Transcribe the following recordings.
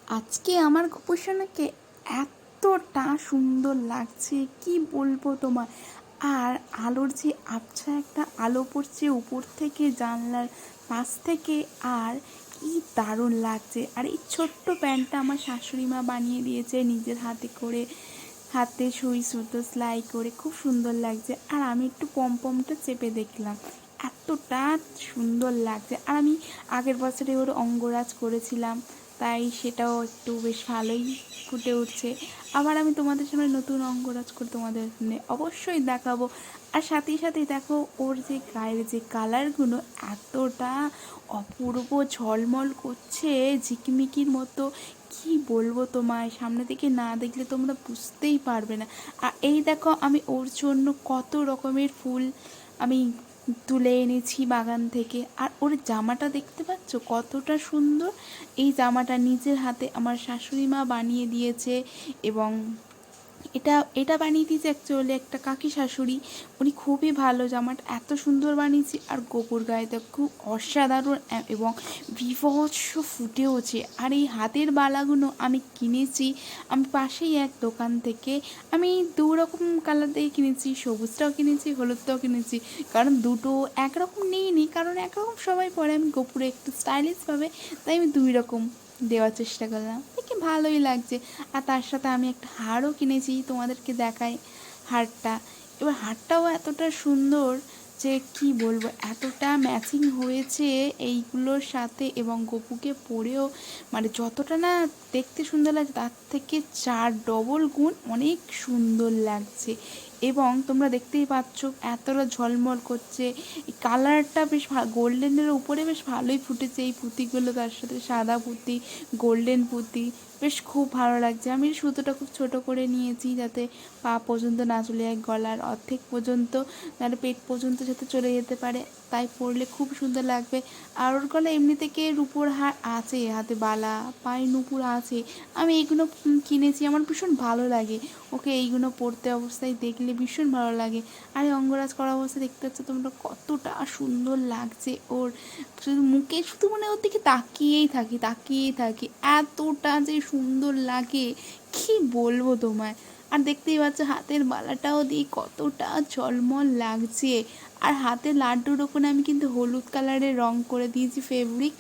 আজকে আমার গোপোষণাকে এতটা সুন্দর লাগছে কি বলবো তোমার। আর আলোর যে আবছা একটা আলো পড়ছে উপর থেকে জানলার পাশ থেকে, আর কি দারুণ লাগছে। আর এই ছোট্ট প্যান্টটা আমার শাশুড়ি মা বানিয়ে দিয়েছে নিজের হাতে করে, হাতে সুই সুতো সেলাই করে, খুব সুন্দর লাগছে। আর আমি একটু পমপমটা চেপে দেখলাম, এতটা সুন্দর লাগছে। আর আমি আগের বছরে ওর অঙ্গরাজ করেছিলাম, তাই সেটাও একটু বেশ ভালোই ফুটে উঠছে। আবার আমি তোমাদের সামনে নতুন অঙ্গরাজ করে তোমাদের সামনে অবশ্যই দেখাবো। আর সাথে সাথে দেখো ওর যে গায়ের যে কালারগুলো এতটা অপূর্ব ঝলমল করছে, ঝিকিমিকির মতো। কি বলবো তোমায়, সামনে থেকে না দেখলে তোমরা বুঝতেই পারবে না। আর এই দেখো আমি ওর জন্য কত রকমের ফুল আমি তুলে এনেছি বাগান থেকে। আর ওর জামাটা দেখতে পাচ্ছ কতটা সুন্দর। এই জামাটা নিজের হাতে আমার শাশুড়ি মা বানিয়ে দিয়েছে, এবং এটা এটা বানিয়ে দিয়েছে অ্যাকচুয়ালি একটা কাকি শাশুড়ি। উনি খুবই ভালো, জামাটা এত সুন্দর বানিয়েছে। আর গোপুর গায়েতে খুব অসাধারণ এবং বীভৎস ফুটেওছে। আর এই হাতের বালাগুলো আমি কিনেছি আমি পাশেই এক দোকান থেকে। আমি দু রকম কালার দিয়ে কিনেছি, সবুজটাও কিনেছি, হলুদটাও কিনেছি। কারণ দুটো একরকম নিইনি, কারণ একরকম সবাই পরে, আমি গোপুরে একটু স্টাইলিশ পাবে, তাই আমি দুই রকম দেওয়ার চেষ্টা করলাম, দেখি ভালোই লাগছে। আর তার সাথে আমি একটা হারও কিনেছি, তোমাদেরকে দেখাই হারটা। এবার হারটাও এতটা সুন্দর যে কি বলবো, এতটা ম্যাচিং হয়েছে এইগুলোর সাথে, এবং গপুকে পরেও মানে যতটা না দেখতে সুন্দর লাগছে তার থেকে 4 ডবল গুণ অনেক সুন্দর লাগছে। এবং তোমরা দেখতেই পাচ্ছ এতটা ঝলমল করছে, এই কালারটা বেশ গোল্ডেনের উপরে বেশ ভালোই ফুটেছে এই পুঁতিগুলো, তার সাথে সাদা পুঁতি, গোল্ডেন পুঁতি, বেশ খুব ভালো লাগছে। আমি সুতোটা খুব ছোট করে নিয়েছি যাতে পা পর্যন্ত না চলে যায়, গলার অর্ধেক পর্যন্ত, নাহলে পেট পর্যন্ত যাতে চলে যেতে পারে, তাই পরলে খুব সুন্দর লাগবে। আর ওর গলায় এমনি থেকে রূপোর হার আছে, হাতে বালা, পায়ে নুপুর আছে। আমি এইগুলো কিনেছি, আমার ভীষণ ভালো লাগে ওকে এইগুলো পরতে অবস্থায় দেখলে ভীষণ ভালো লাগে। আর এই অঙ্গরাজ করা অবস্থায় দেখতে পাচ্ছ তোমরা কতটা সুন্দর লাগছে ওর, শুধু মুখে শুধু মানে ওর দিকে তাকিয়েই থাকি, এতটা যে সুন্দর লাগে কি বলবো তোমায়। আর দেখতেই পাচ্ছ হাতের বালাটাও দিয়ে কতটা ঝলমল লাগছে। আর হাতের লাড্ডুর ওখানে আমি কিন্তু হলুদ কালারের রং করে দিয়েছি ফেব্রিক,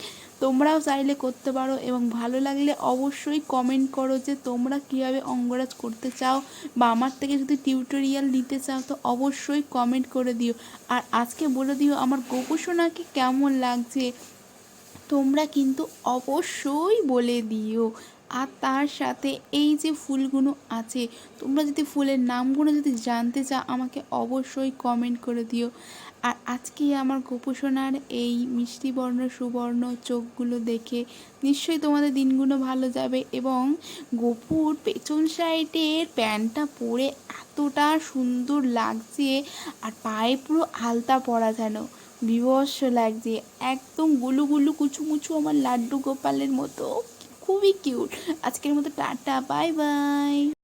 তোমরাও চাইলে করতে পারো। এবং ভালো লাগলে অবশ্যই কমেন্ট করো যে তোমরা কীভাবে অঙ্গরাজ করতে চাও, বা আমার থেকে যদি টিউটোরিয়াল নিতে চাও তো অবশ্যই কমেন্ট করে দিও। আর আজকে বলে দিও আমার গোপোষণাকে কেমন লাগছে, তোমরা কিন্তু অবশ্যই বলে দিও। আর তার সাথে এই যে ফুলগুলো আছে, তোমরা যদি ফুলের নামগুলো যদি জানতে চাও আমাকে অবশ্যই কমেন্ট করে দিও। আর আজকে আমার গোপোষণার এই মিষ্টি বর্ণ সুবর্ণ চোখগুলো দেখে নিশ্চয়ই তোমাদের দিনগুলো ভালো যাবে। এবং গোপুর পেছন সাইডের প্যান্টটা পরে এতটা সুন্দর লাগছে, আর পায়ে পুরো আলতা পরা যেন, বিভৎস লাগছে, একদম গুলু গুলু কুচু মুচু আমার লাড্ডু গোপালের মতো, খুবই কিউট। আজকের মতো টাটা, বাই বাই।